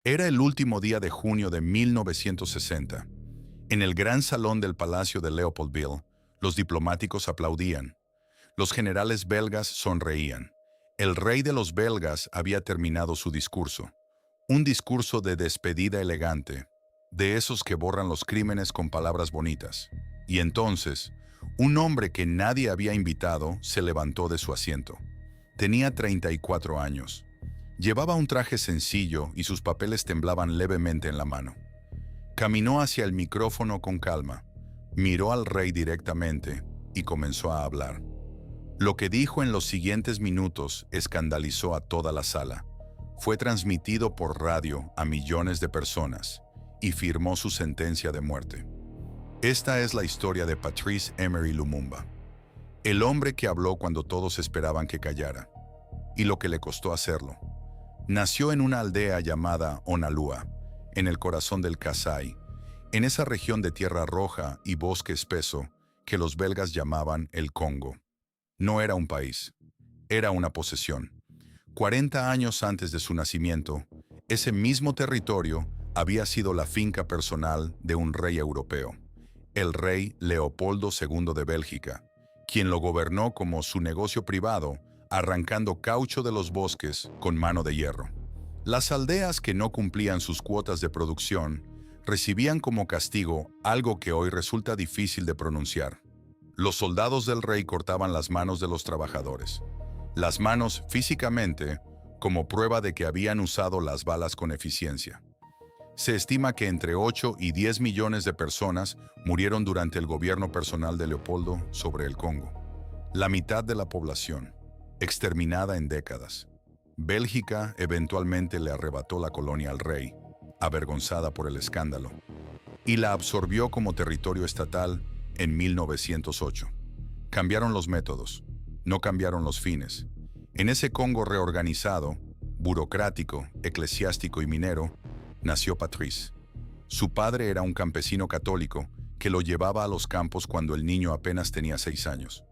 Era el último día de junio de 1960. En el gran salón del Palacio de Leopoldville, los diplomáticos aplaudían. Los generales belgas sonreían. El rey de los belgas había terminado su discurso. Un discurso de despedida elegante, de esos que borran los crímenes con palabras bonitas. Y entonces, un hombre que nadie había invitado se levantó de su asiento. Tenía 34 años. Llevaba un traje sencillo y sus papeles temblaban levemente en la mano. Caminó hacia el micrófono con calma, miró al rey directamente y comenzó a hablar. Lo que dijo en los siguientes minutos escandalizó a toda la sala. Fue transmitido por radio a millones de personas y firmó su sentencia de muerte. Esta es la historia de Patrice Emery Lumumba, el hombre que habló cuando todos esperaban que callara, y lo que le costó hacerlo. Nació en una aldea llamada Onalua, en el corazón del Kasai, en esa región de tierra roja y bosque espeso que los belgas llamaban el Congo. No era un país, era una posesión. 40 años antes de su nacimiento, ese mismo territorio había sido la finca personal de un rey europeo, el rey Leopoldo II de Bélgica, quien lo gobernó como su negocio privado, arrancando caucho de los bosques con mano de hierro. Las aldeas que no cumplían sus cuotas de producción recibían como castigo algo que hoy resulta difícil de pronunciar. Los soldados del rey cortaban las manos de los trabajadores. Las manos físicamente, como prueba de que habían usado las balas con eficiencia. Se estima que entre 8 y 10 millones de personas murieron durante el gobierno personal de Leopoldo sobre el Congo. La mitad de la población, exterminada en décadas. Bélgica eventualmente le arrebató la colonia al rey, avergonzada por el escándalo, y la absorbió como territorio estatal en 1908. Cambiaron los métodos, no cambiaron los fines. En ese Congo reorganizado, burocrático, eclesiástico y minero, nació Patrice. Su padre era un campesino católico que lo llevaba a los campos cuando el niño apenas tenía 6 años.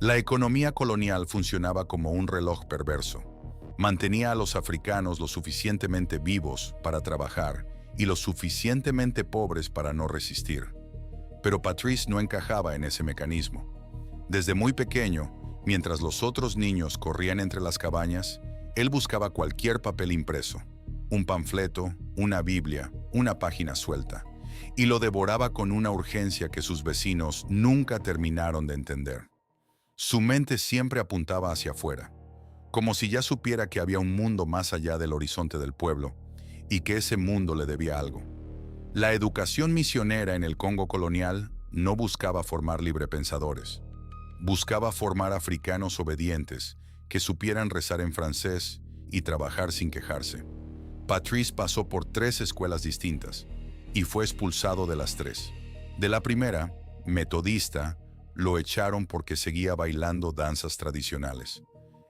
La economía colonial funcionaba como un reloj perverso. Mantenía a los africanos lo suficientemente vivos para trabajar y lo suficientemente pobres para no resistir. Pero Patrice no encajaba en ese mecanismo. Desde muy pequeño, mientras los otros niños corrían entre las cabañas, él buscaba cualquier papel impreso, un panfleto, una Biblia, una página suelta, y lo devoraba con una urgencia que sus vecinos nunca terminaron de entender. Su mente siempre apuntaba hacia afuera, como si ya supiera que había un mundo más allá del horizonte del pueblo, y que ese mundo le debía algo. La educación misionera en el Congo colonial no buscaba formar librepensadores. Buscaba formar africanos obedientes que supieran rezar en francés y trabajar sin quejarse. Patrice pasó por 3 escuelas distintas y fue expulsado de las 3. De la primera, metodista, lo echaron porque seguía bailando danzas tradicionales.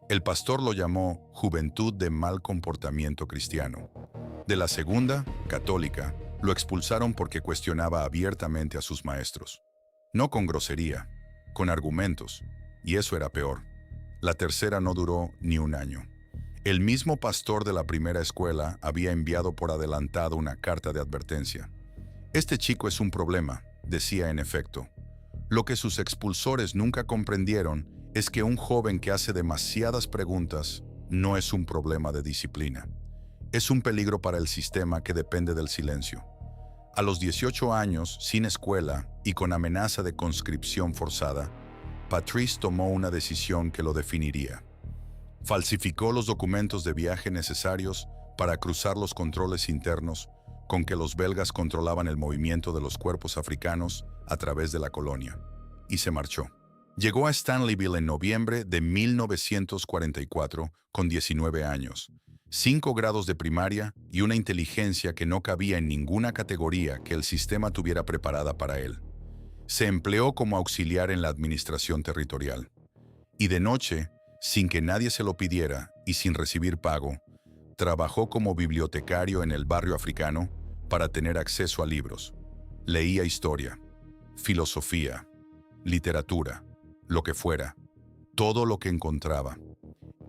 El pastor lo llamó Juventud de Mal Comportamiento Cristiano. De la segunda, católica, lo expulsaron porque cuestionaba abiertamente a sus maestros. No con grosería, con argumentos, y eso era peor. La tercera no duró ni un año. El mismo pastor de la primera escuela había enviado por adelantado una carta de advertencia. Este chico es un problema, decía en efecto. Lo que sus expulsores nunca comprendieron es que un joven que hace demasiadas preguntas no es un problema de disciplina. Es un peligro para el sistema que depende del silencio. A los 18 años, sin escuela y con amenaza de conscripción forzada, Patrice tomó una decisión que lo definiría. Falsificó los documentos de viaje necesarios para cruzar los controles internos con que los belgas controlaban el movimiento de los cuerpos africanos a través de la colonia, y se marchó. Llegó a Stanleyville en noviembre de 1944 con 19 años, 5 grados de primaria y una inteligencia que no cabía en ninguna categoría que el sistema tuviera preparada para él. Se empleó como auxiliar en la administración territorial. Y de noche, sin que nadie se lo pidiera y sin recibir pago, trabajó como bibliotecario en el barrio africano para tener acceso a libros. Leía historia, filosofía, literatura, lo que fuera, todo lo que encontraba.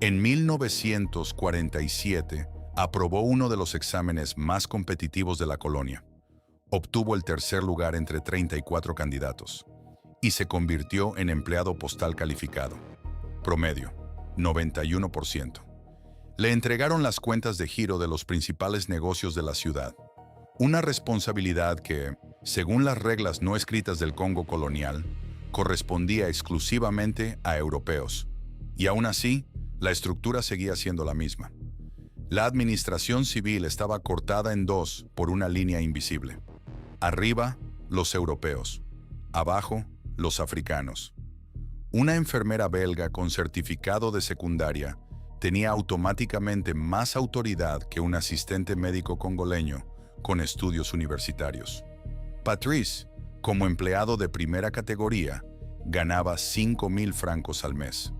En 1947 Aprobó uno de los exámenes más competitivos de la colonia. Obtuvo el tercer lugar entre 34 candidatos y se convirtió en empleado postal calificado. Promedio, 91%. Le entregaron las cuentas de giro de los principales negocios de la ciudad. Una responsabilidad que, según las reglas no escritas del Congo colonial, correspondía exclusivamente a europeos. Y aún así, la estructura seguía siendo la misma. La administración civil estaba cortada en dos por una línea invisible. Arriba, los europeos. Abajo, los africanos. Una enfermera belga con certificado de secundaria tenía automáticamente más autoridad que un asistente médico congoleño con estudios universitarios. Patrice, como empleado de primera categoría, ganaba 5.000 francos al mes.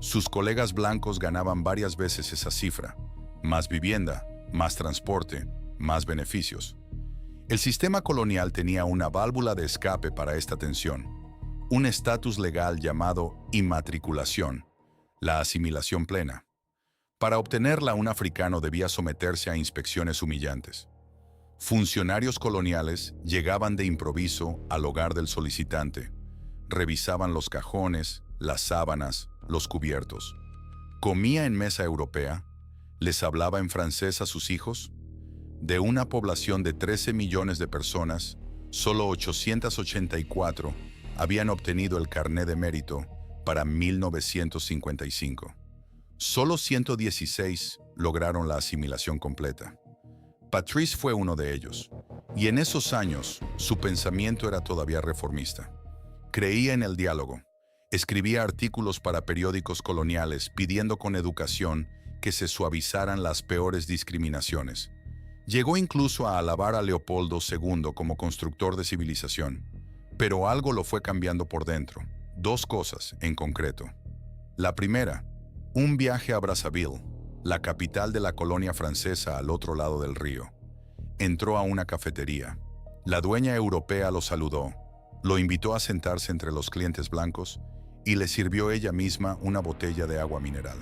Sus colegas blancos ganaban varias veces esa cifra. Más vivienda, más transporte, más beneficios. El sistema colonial tenía una válvula de escape para esta tensión, un estatus legal llamado inmatriculación, la asimilación plena. Para obtenerla, un africano debía someterse a inspecciones humillantes. Funcionarios coloniales llegaban de improviso al hogar del solicitante, revisaban los cajones, las sábanas, los cubiertos. Comía en mesa europea, les hablaba en francés a sus hijos. De una población de 13 millones de personas, solo 884 habían obtenido el carné de mérito para 1955. Solo 116 lograron la asimilación completa. Patrice fue uno de ellos, y en esos años su pensamiento era todavía reformista. Creía en el diálogo, escribía artículos para periódicos coloniales pidiendo con educación que se suavizaran las peores discriminaciones. Llegó incluso a alabar a Leopoldo II como constructor de civilización, pero algo lo fue cambiando por dentro. Dos cosas en concreto. La primera, un viaje a Brazzaville, la capital de la colonia francesa al otro lado del río. Entró a una cafetería. La dueña europea lo saludó, lo invitó a sentarse entre los clientes blancos y le sirvió ella misma una botella de agua mineral.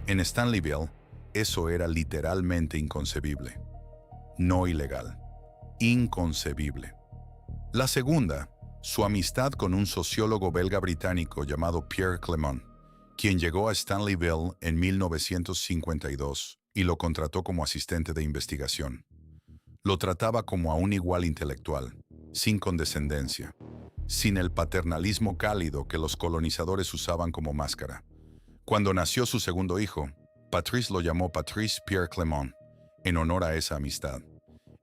En Stanleyville, eso era literalmente inconcebible. No ilegal. Inconcebible. La segunda, su amistad con un sociólogo belga británico llamado Pierre Clément, quien llegó a Stanleyville en 1952 y lo contrató como asistente de investigación. Lo trataba como a un igual intelectual, sin condescendencia, sin el paternalismo cálido que los colonizadores usaban como máscara. Cuando nació su segundo hijo, Patrice lo llamó Patrice Pierre Clément, en honor a esa amistad.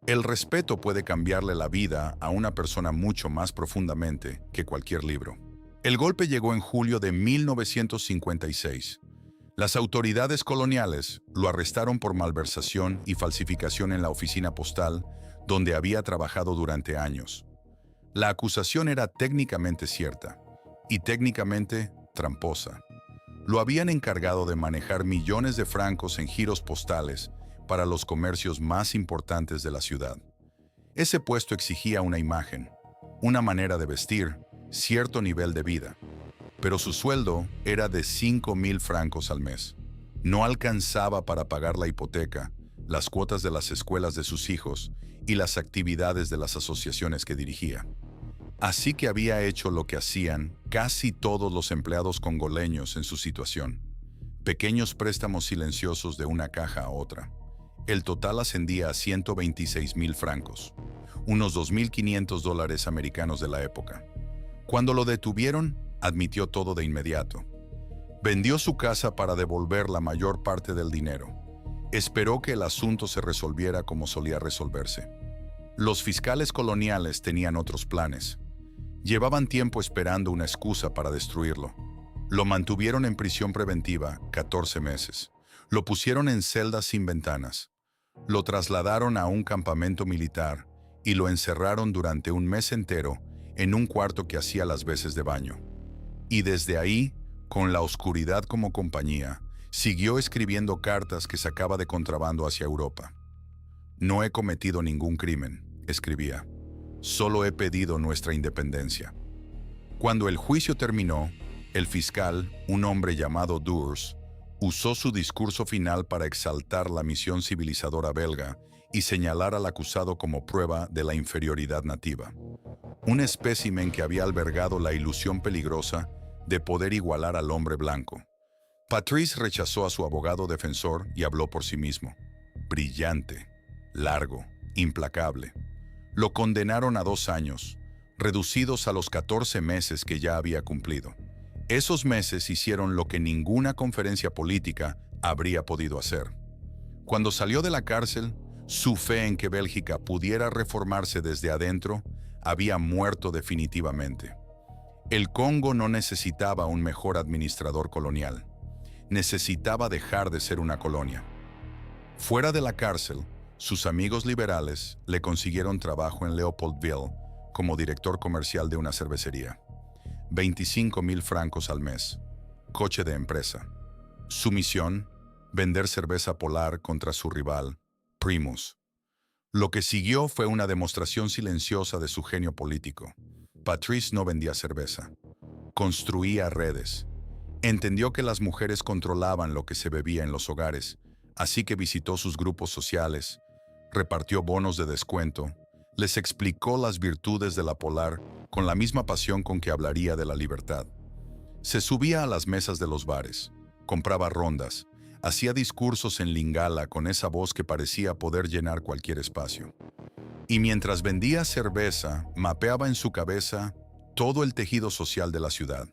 El respeto puede cambiarle la vida a una persona mucho más profundamente que cualquier libro. El golpe llegó en julio de 1956. Las autoridades coloniales lo arrestaron por malversación y falsificación en la oficina postal, donde había trabajado durante años. La acusación era técnicamente cierta y técnicamente tramposa. Lo habían encargado de manejar millones de francos en giros postales para los comercios más importantes de la ciudad. Ese puesto exigía una imagen, una manera de vestir, cierto nivel de vida, pero su sueldo era de 5.000 francos al mes. No alcanzaba para pagar la hipoteca, las cuotas de las escuelas de sus hijos y las actividades de las asociaciones que dirigía. Así que había hecho lo que hacían casi todos los empleados congoleños en su situación: pequeños préstamos silenciosos de una caja a otra. El total ascendía a 126.000 francos, unos 2.500 dólares americanos de la época. Cuando lo detuvieron, admitió todo de inmediato. Vendió su casa para devolver la mayor parte del dinero. Esperó que el asunto se resolviera como solía resolverse. Los fiscales coloniales tenían otros planes. Llevaban tiempo esperando una excusa para destruirlo. Lo mantuvieron en prisión preventiva 14 meses. Lo pusieron en celdas sin ventanas. Lo trasladaron a un campamento militar y lo encerraron durante un mes entero en un cuarto que hacía las veces de baño. Y desde ahí, con la oscuridad como compañía, siguió escribiendo cartas que sacaba de contrabando hacia Europa. «No he cometido ningún crimen», escribía. «Solo he pedido nuestra independencia». Cuando el juicio terminó, el fiscal, un hombre llamado Durs, Usó su discurso final para exaltar la misión civilizadora belga y señalar al acusado como prueba de la inferioridad nativa. Un espécimen que había albergado la ilusión peligrosa de poder igualar al hombre blanco. Patrice rechazó a su abogado defensor y habló por sí mismo. Brillante, largo, implacable. Lo condenaron a 2 años, reducidos a los 14 meses que ya había cumplido. Esos meses hicieron lo que ninguna conferencia política habría podido hacer. Cuando salió de la cárcel, su fe en que Bélgica pudiera reformarse desde adentro había muerto definitivamente. El Congo no necesitaba un mejor administrador colonial. Necesitaba dejar de ser una colonia. Fuera de la cárcel, sus amigos liberales le consiguieron trabajo en Leopoldville como director comercial de una cervecería. 25,000 francos al mes. Coche de empresa. Su misión, vender cerveza Polar contra su rival, Primus. Lo que siguió fue una demostración silenciosa de su genio político. Patrice no vendía cerveza. Construía redes. Entendió que las mujeres controlaban lo que se bebía en los hogares, así que visitó sus grupos sociales, repartió bonos de descuento, les explicó las virtudes de la Polar con la misma pasión con que hablaría de la libertad. Se subía a las mesas de los bares, compraba rondas, hacía discursos en Lingala con esa voz que parecía poder llenar cualquier espacio. Y mientras vendía cerveza, mapeaba en su cabeza todo el tejido social de la ciudad.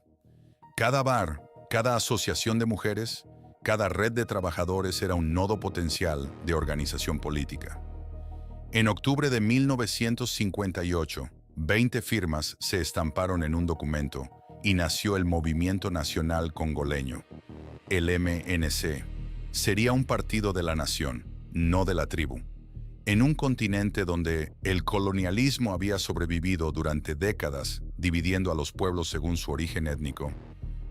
Cada bar, cada asociación de mujeres, cada red de trabajadores era un nodo potencial de organización política. En octubre de 1958, 20 firmas se estamparon en un documento y nació el Movimiento Nacional Congoleño, el MNC. Sería un partido de la nación, no de la tribu. En un continente donde el colonialismo había sobrevivido durante décadas, dividiendo a los pueblos según su origen étnico,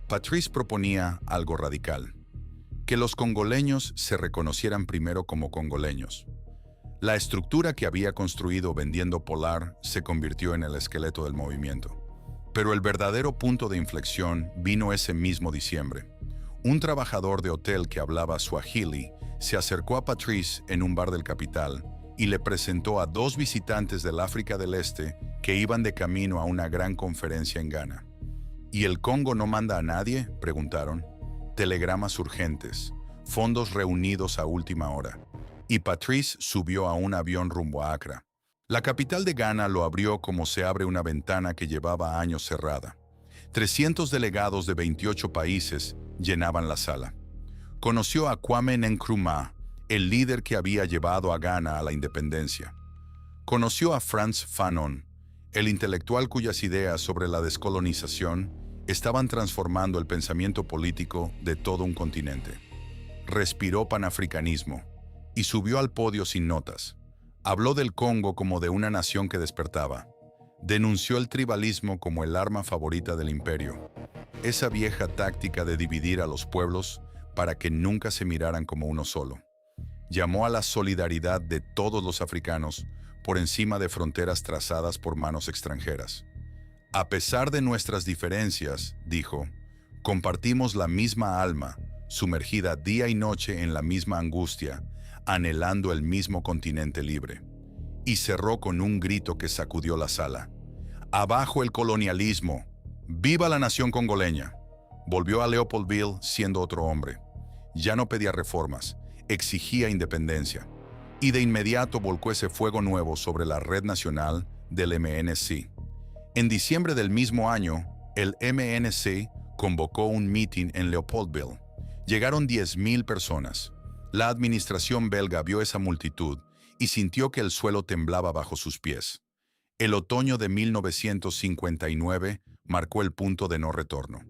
Patrice proponía algo radical: que los congoleños se reconocieran primero como congoleños. La estructura que había construido vendiendo Polar se convirtió en el esqueleto del movimiento. Pero el verdadero punto de inflexión vino ese mismo diciembre. Un trabajador de hotel que hablaba suajili se acercó a Patrice en un bar del capital y le presentó a 2 visitantes del África del Este que iban de camino a una gran conferencia en Ghana. ¿Y el Congo no manda a nadie?, preguntaron. Telegramas urgentes, fondos reunidos a última hora. Y Patrice subió a un avión rumbo a Accra. La capital de Ghana lo abrió como se abre una ventana que llevaba años cerrada. 300 delegados de 28 países llenaban la sala. Conoció a Kwame Nkrumah, el líder que había llevado a Ghana a la independencia. Conoció a Frantz Fanon, el intelectual cuyas ideas sobre la descolonización estaban transformando el pensamiento político de todo un continente. Respiró panafricanismo y subió al podio sin notas. Habló del Congo como de una nación que despertaba. Denunció el tribalismo como el arma favorita del imperio, esa vieja táctica de dividir a los pueblos para que nunca se miraran como uno solo. Llamó a la solidaridad de todos los africanos por encima de fronteras trazadas por manos extranjeras. A pesar de nuestras diferencias, dijo, compartimos la misma alma, sumergida día y noche en la misma angustia, anhelando el mismo continente libre. Y cerró con un grito que sacudió la sala. ¡Abajo el colonialismo! ¡Viva la nación congoleña! Volvió a Leopoldville siendo otro hombre. Ya no pedía reformas, exigía independencia. Y de inmediato volcó ese fuego nuevo sobre la red nacional del MNC. En diciembre del mismo año, el MNC convocó un mitin en Leopoldville. Llegaron 10,000 personas. La administración belga vio esa multitud y sintió que el suelo temblaba bajo sus pies. El otoño de 1959 marcó el punto de no retorno.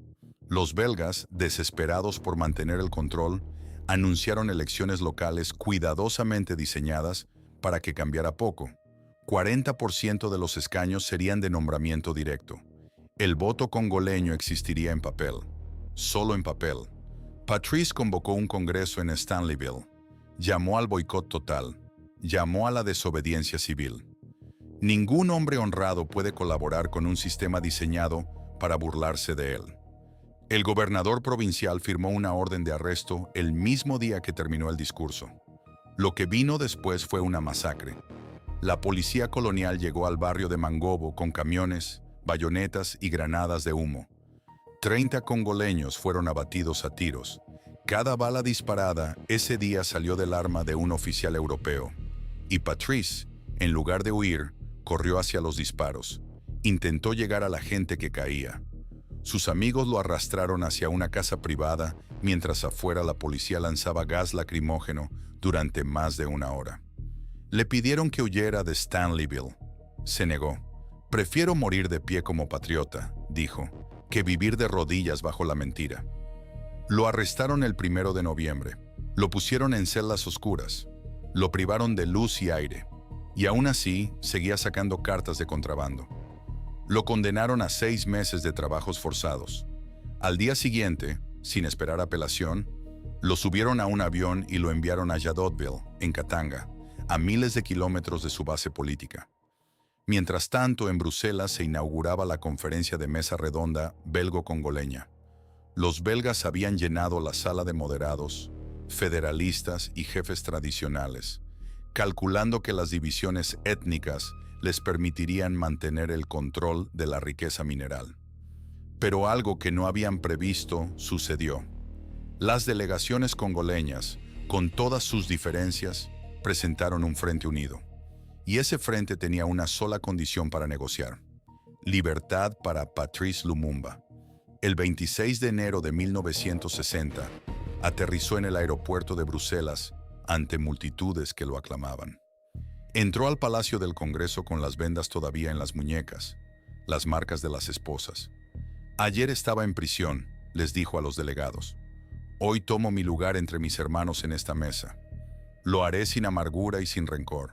Los belgas, desesperados por mantener el control, anunciaron elecciones locales cuidadosamente diseñadas para que cambiara poco. 40% de los escaños serían de nombramiento directo. El voto congoleño existiría en papel, solo en papel. Patrice convocó un congreso en Stanleyville. Llamó al boicot total. Llamó a la desobediencia civil. Ningún hombre honrado puede colaborar con un sistema diseñado para burlarse de él. El gobernador provincial firmó una orden de arresto el mismo día que terminó el discurso. Lo que vino después fue una masacre. La policía colonial llegó al barrio de Mangobo con camiones, bayonetas y granadas de humo. 30 congoleños fueron abatidos a tiros. Cada bala disparada ese día salió del arma de un oficial europeo. Y Patrice, en lugar de huir, corrió hacia los disparos. Intentó llegar a la gente que caía. Sus amigos lo arrastraron hacia una casa privada, mientras afuera la policía lanzaba gas lacrimógeno durante más de una hora. Le pidieron que huyera de Stanleyville. Se negó. «Prefiero morir de pie como patriota», dijo, «que vivir de rodillas bajo la mentira». Lo arrestaron el 1 de noviembre. Lo pusieron en celdas oscuras. Lo privaron de luz y aire. Y aún así, seguía sacando cartas de contrabando. Lo condenaron a 6 meses de trabajos forzados. Al día siguiente, sin esperar apelación, lo subieron a un avión y lo enviaron a Yadotville, en Katanga, a miles de kilómetros de su base política. Mientras tanto, en Bruselas se inauguraba la conferencia de mesa redonda belgo-congoleña. Los belgas habían llenado la sala de moderados, federalistas y jefes tradicionales, calculando que las divisiones étnicas les permitirían mantener el control de la riqueza mineral. Pero algo que no habían previsto sucedió. Las delegaciones congoleñas, con todas sus diferencias, presentaron un frente unido. Y ese frente tenía una sola condición para negociar: libertad para Patrice Lumumba. El 26 de enero de 1960, aterrizó en el aeropuerto de Bruselas ante multitudes que lo aclamaban. Entró al Palacio del Congreso con las vendas todavía en las muñecas, las marcas de las esposas. «Ayer estaba en prisión», les dijo a los delegados. «Hoy tomo mi lugar entre mis hermanos en esta mesa. Lo haré sin amargura y sin rencor».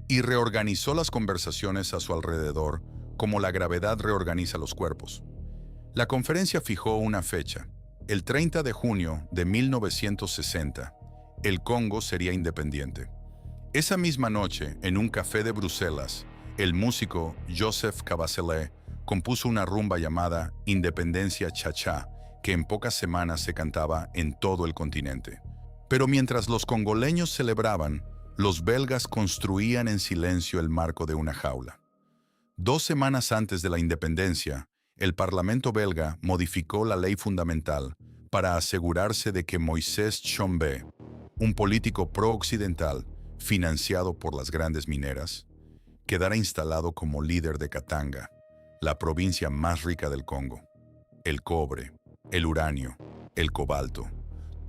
Y reorganizó las conversaciones a su alrededor, como la gravedad reorganiza los cuerpos. La conferencia fijó una fecha: el 30 de junio de 1960. El Congo sería independiente. Esa misma noche, en un café de Bruselas, el músico Joseph Kabasele compuso una rumba llamada Independencia Cha-Cha, que en pocas semanas se cantaba en todo el continente. Pero mientras los congoleños celebraban, los belgas construían en silencio el marco de una jaula. 2 semanas antes de la independencia, el Parlamento belga modificó la ley fundamental para asegurarse de que Moïse Tshombe, un político pro-occidental financiado por las grandes mineras, quedara instalado como líder de Katanga, la provincia más rica del Congo. El cobre, el uranio, el cobalto,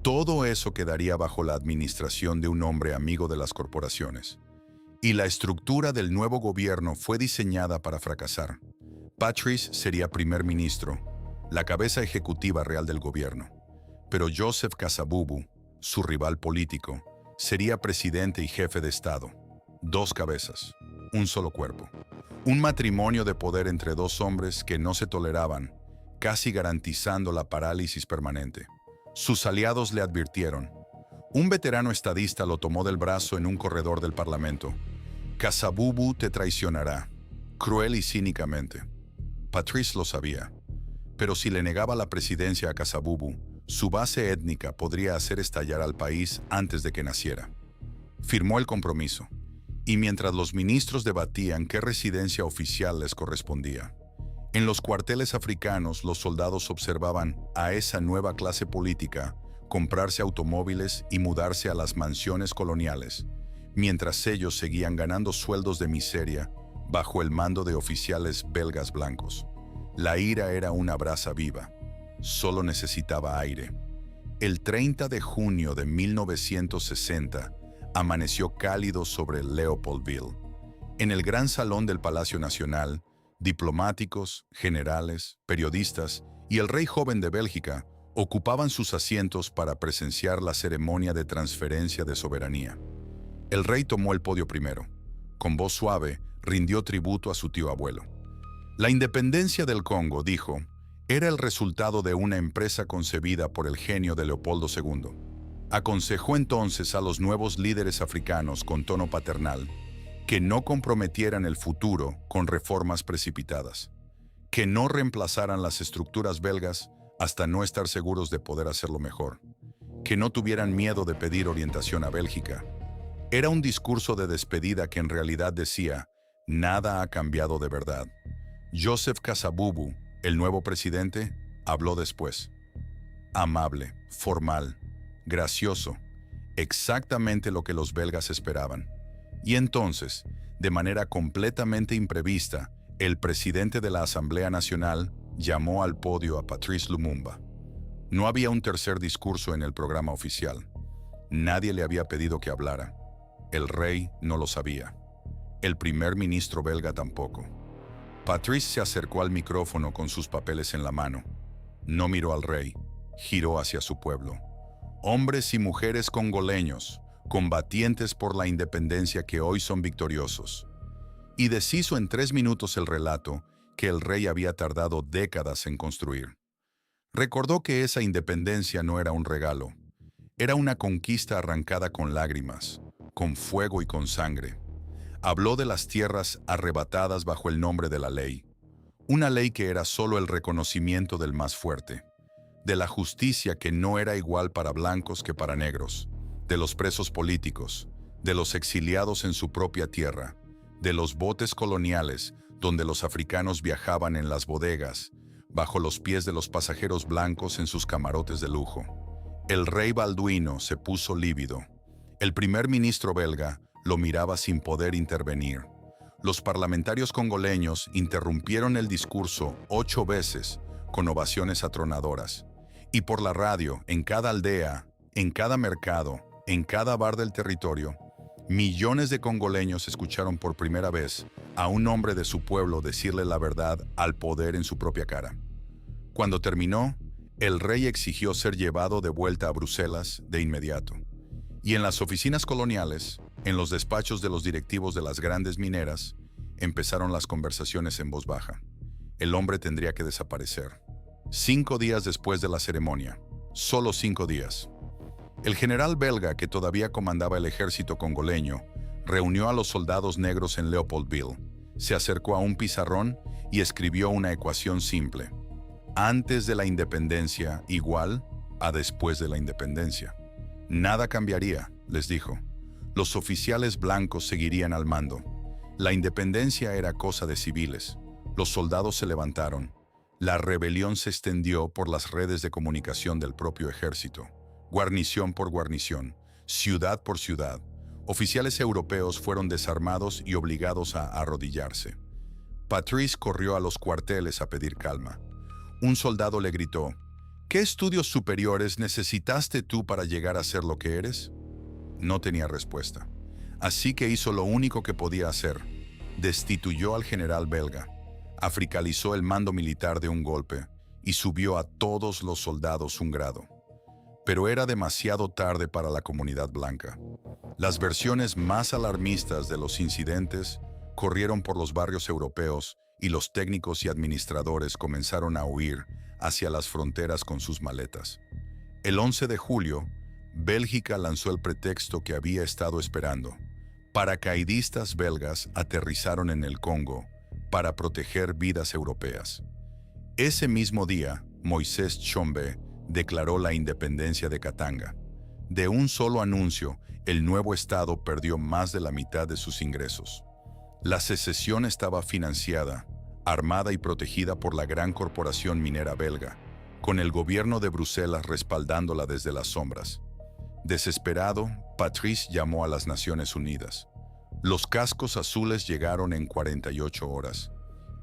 todo eso quedaría bajo la administración de un hombre amigo de las corporaciones. Y la estructura del nuevo gobierno fue diseñada para fracasar. Patrice sería primer ministro, la cabeza ejecutiva real del gobierno. Pero Joseph Kasavubu, su rival político, sería presidente y jefe de Estado. 2 cabezas, un solo cuerpo. Un matrimonio de poder entre 2 hombres que no se toleraban, casi garantizando la parálisis permanente. Sus aliados le advirtieron. Un veterano estadista lo tomó del brazo en un corredor del Parlamento. «Kasavubu te traicionará», cruel y cínicamente. Patrice lo sabía. Pero si le negaba la presidencia a Kasavubu, su base étnica podría hacer estallar al país antes de que naciera. Firmó el compromiso. Y mientras los ministros debatían qué residencia oficial les correspondía, en los cuarteles africanos los soldados observaban a esa nueva clase política comprarse automóviles y mudarse a las mansiones coloniales, mientras ellos seguían ganando sueldos de miseria bajo el mando de oficiales belgas blancos. La ira era una brasa viva. Solo necesitaba aire. El 30 de junio de 1960 amaneció cálido sobre Leopoldville. En el gran salón del Palacio Nacional, diplomáticos, generales, periodistas y el rey joven de Bélgica ocupaban sus asientos para presenciar la ceremonia de transferencia de soberanía. El rey tomó el podio primero. Con voz suave, rindió tributo a su tío abuelo. La independencia del Congo, dijo, era el resultado de una empresa concebida por el genio de Leopoldo II. Aconsejó entonces a los nuevos líderes africanos con tono paternal que no comprometieran el futuro con reformas precipitadas, que no reemplazaran las estructuras belgas hasta no estar seguros de poder hacerlo mejor. Que no tuvieran miedo de pedir orientación a Bélgica. Era un discurso de despedida que en realidad decía, nada ha cambiado de verdad. Joseph Kasavubu, el nuevo presidente, habló después. Amable, formal, gracioso, exactamente lo que los belgas esperaban. Y entonces, de manera completamente imprevista, el presidente de la Asamblea Nacional llamó al podio a Patrice Lumumba. No había un tercer discurso en el programa oficial. Nadie le había pedido que hablara. El rey no lo sabía. El primer ministro belga tampoco. Patrice se acercó al micrófono con sus papeles en la mano. No miró al rey, giró hacia su pueblo. Hombres y mujeres congoleños, combatientes por la independencia que hoy son victoriosos. Y deshizo en 3 minutos el relato que el rey había tardado décadas en construir. Recordó que esa independencia no era un regalo, era una conquista arrancada con lágrimas, con fuego y con sangre. Habló de las tierras arrebatadas bajo el nombre de la ley, una ley que era solo el reconocimiento del más fuerte, de la justicia que no era igual para blancos que para negros, de los presos políticos, de los exiliados en su propia tierra, de los botes coloniales donde los africanos viajaban en las bodegas, bajo los pies de los pasajeros blancos en sus camarotes de lujo. El rey Balduino se puso lívido. El primer ministro belga lo miraba sin poder intervenir. Los parlamentarios congoleños interrumpieron el discurso 8 veces, con ovaciones atronadoras. Y por la radio, en cada aldea, en cada mercado, en cada bar del territorio, millones de congoleños escucharon por primera vez a un hombre de su pueblo decirle la verdad al poder en su propia cara. Cuando terminó, el rey exigió ser llevado de vuelta a Bruselas de inmediato. Y en las oficinas coloniales, en los despachos de los directivos de las grandes mineras, empezaron las conversaciones en voz baja. El hombre tendría que desaparecer. 5 días después de la ceremonia, solo 5 días. El general belga, que todavía comandaba el ejército congoleño, reunió a los soldados negros en Leopoldville, se acercó a un pizarrón y escribió una ecuación simple. Antes de la independencia igual a después de la independencia. Nada cambiaría, les dijo. Los oficiales blancos seguirían al mando. La independencia era cosa de civiles. Los soldados se levantaron. La rebelión se extendió por las redes de comunicación del propio ejército. Guarnición por guarnición, ciudad por ciudad. Oficiales europeos fueron desarmados y obligados a arrodillarse. Patrice corrió a los cuarteles a pedir calma. Un soldado le gritó, ¿qué estudios superiores necesitaste tú para llegar a ser lo que eres? No tenía respuesta. Así que hizo lo único que podía hacer. Destituyó al general belga, africanizó el mando militar de un golpe y subió a todos los soldados un grado. Pero era demasiado tarde para la comunidad blanca. Las versiones más alarmistas de los incidentes corrieron por los barrios europeos y los técnicos y administradores comenzaron a huir hacia las fronteras con sus maletas. El 11 de julio, Bélgica lanzó el pretexto que había estado esperando. Paracaidistas belgas aterrizaron en el Congo para proteger vidas europeas. Ese mismo día, Moisés Tshombe declaró la independencia de Katanga. De un solo anuncio, el nuevo estado perdió más de la mitad de sus ingresos. La secesión estaba financiada, armada y protegida por la gran corporación minera belga, con el gobierno de Bruselas respaldándola desde las sombras. Desesperado, Patrice llamó a las Naciones Unidas. Los cascos azules llegaron en 48 horas.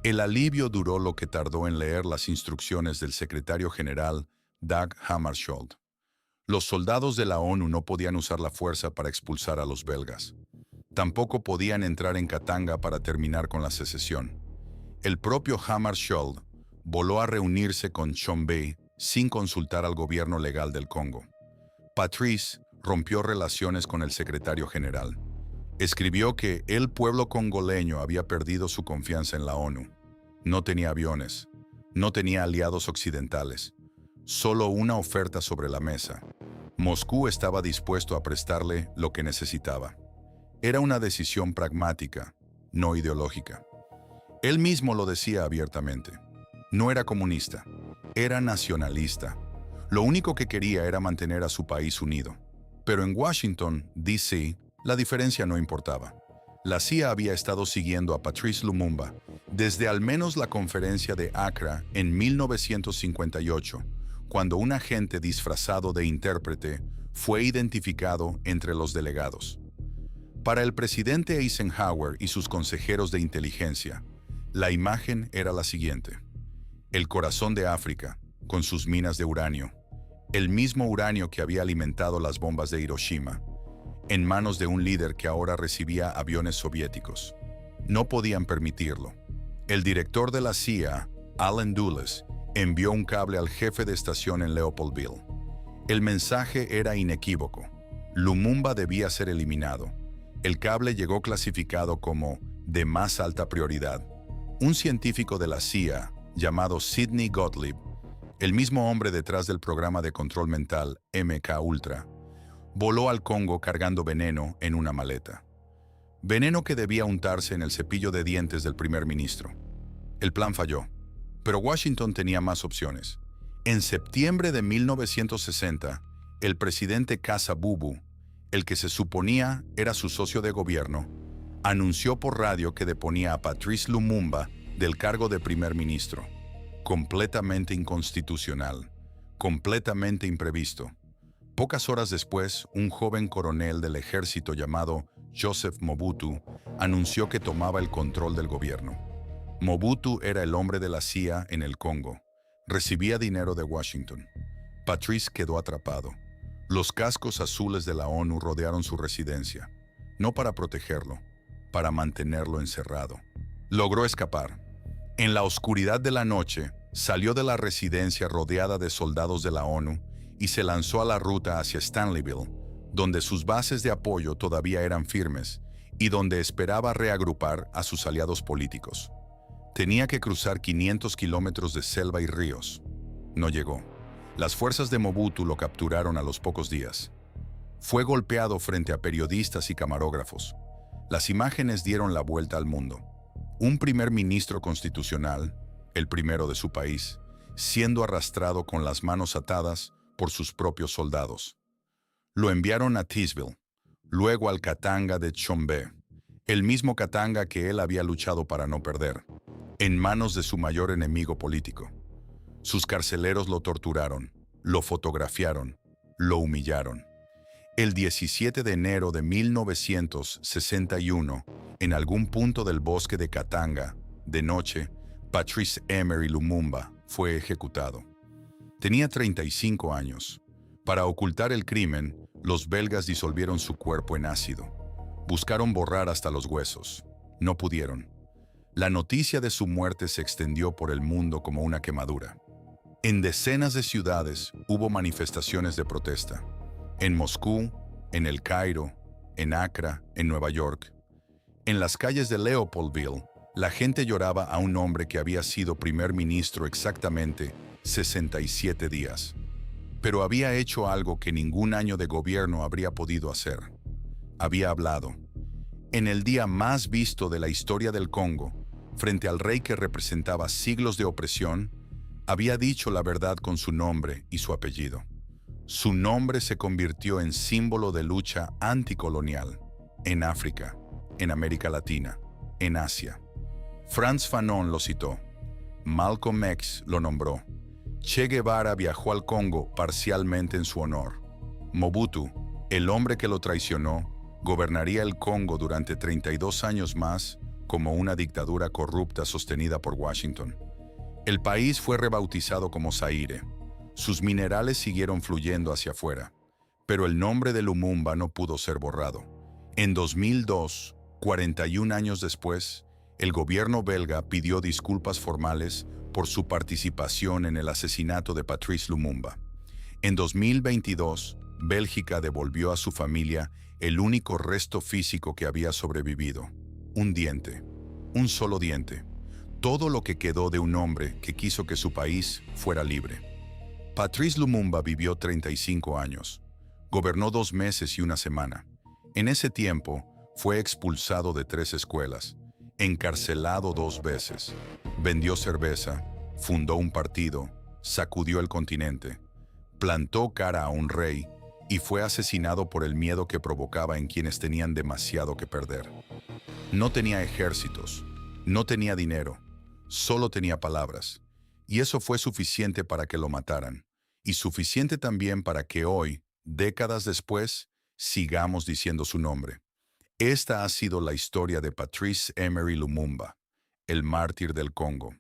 El alivio duró lo que tardó en leer las instrucciones del secretario general Dag Hammarskjöld. Los soldados de la ONU no podían usar la fuerza para expulsar a los belgas. Tampoco podían entrar en Katanga para terminar con la secesión. El propio Hammarskjöld voló a reunirse con Tshombe sin consultar al gobierno legal del Congo. Patrice rompió relaciones con el secretario general. Escribió que el pueblo congoleño había perdido su confianza en la ONU. No tenía aviones, no tenía aliados occidentales, solo una oferta sobre la mesa. Moscú estaba dispuesto a prestarle lo que necesitaba. Era una decisión pragmática, no ideológica. Él mismo lo decía abiertamente. No era comunista, Era nacionalista. Lo único que quería era mantener a su país unido. Pero en Washington, D.C., la diferencia no importaba. La CIA había estado siguiendo a Patrice Lumumba desde al menos la conferencia de Accra en 1958, cuando un agente disfrazado de intérprete fue identificado entre los delegados. Para el presidente Eisenhower y sus consejeros de inteligencia, la imagen era la siguiente: el corazón de África, con sus minas de uranio, el mismo uranio que había alimentado las bombas de Hiroshima, en manos de un líder que ahora recibía aviones soviéticos. No podían permitirlo. El director de la CIA, Allen Dulles, envió un cable al jefe de estación en Leopoldville. El mensaje era inequívoco: Lumumba debía ser eliminado. El cable llegó clasificado como de más alta prioridad. Un científico de la CIA, llamado Sidney Gottlieb, el mismo hombre detrás del programa de control mental MK-Ultra, voló al Congo cargando veneno en una maleta. Veneno que debía untarse en el cepillo de dientes del primer ministro. El plan falló, pero Washington tenía más opciones. En septiembre de 1960, el presidente Kasa-Vubu, el que se suponía era su socio de gobierno, anunció por radio que deponía a Patrice Lumumba del cargo de primer ministro. Completamente inconstitucional, completamente imprevisto. Pocas horas después, un joven coronel del ejército llamado Joseph Mobutu anunció que tomaba el control del gobierno. Mobutu era el hombre de la CIA en el Congo. Recibía dinero de Washington. Patrice quedó atrapado. Los cascos azules de la ONU rodearon su residencia, no para protegerlo, para mantenerlo encerrado. Logró escapar. En la oscuridad de la noche, salió de la residencia rodeada de soldados de la ONU y se lanzó a la ruta hacia Stanleyville, donde sus bases de apoyo todavía eran firmes y donde esperaba reagrupar a sus aliados políticos. Tenía que cruzar 500 kilómetros de selva y ríos. No llegó. Las fuerzas de Mobutu lo capturaron a los pocos días. Fue golpeado frente a periodistas y camarógrafos. Las imágenes dieron la vuelta al mundo. Un primer ministro constitucional, el primero de su país, siendo arrastrado con las manos atadas por sus propios soldados. Lo enviaron a Tisville, luego al Katanga de Tshombe, el mismo Katanga que él había luchado para no perder, en manos de su mayor enemigo político. Sus carceleros lo torturaron, lo fotografiaron, lo humillaron. El 17 de enero de 1961, en algún punto del bosque de Katanga, de noche, Patrice Emery Lumumba fue ejecutado. Tenía 35 años. Para ocultar el crimen, los belgas disolvieron su cuerpo en ácido. Buscaron borrar hasta los huesos. No pudieron. La noticia de su muerte se extendió por el mundo como una quemadura. En decenas de ciudades hubo manifestaciones de protesta. En Moscú, en El Cairo, en Accra, en Nueva York. En las calles de Leopoldville, la gente lloraba a un hombre que había sido primer ministro exactamente 67 días. Pero había hecho algo que ningún año de gobierno habría podido hacer. Había hablado. En el día más visto de la historia del Congo, frente al rey que representaba siglos de opresión, había dicho la verdad con su nombre y su apellido. Su nombre se convirtió en símbolo de lucha anticolonial en África, en América Latina, en Asia. Frantz Fanon lo citó. Malcolm X lo nombró. Che Guevara viajó al Congo parcialmente en su honor. Mobutu, el hombre que lo traicionó, gobernaría el Congo durante 32 años más como una dictadura corrupta sostenida por Washington. El país fue rebautizado como Zaire. Sus minerales siguieron fluyendo hacia afuera, pero el nombre de Lumumba no pudo ser borrado. En 2002, 41 años después, el gobierno belga pidió disculpas formales por su participación en el asesinato de Patrice Lumumba. En 2022, Bélgica devolvió a su familia el único resto físico que había sobrevivido: un diente, un solo diente, todo lo que quedó de un hombre que quiso que su país fuera libre. Patrice Lumumba vivió 35 años. Gobernó 2 meses y 1 semana. En ese tiempo, fue expulsado de 3 escuelas, encarcelado 2 veces, vendió cerveza, fundó un partido, sacudió el continente, plantó cara a un rey y fue asesinado por el miedo que provocaba en quienes tenían demasiado que perder. No tenía ejércitos, no tenía dinero, solo tenía palabras. Y eso fue suficiente para que lo mataran, y suficiente también para que hoy, décadas después, sigamos diciendo su nombre. Esta ha sido la historia de Patrice Emery Lumumba, el mártir del Congo.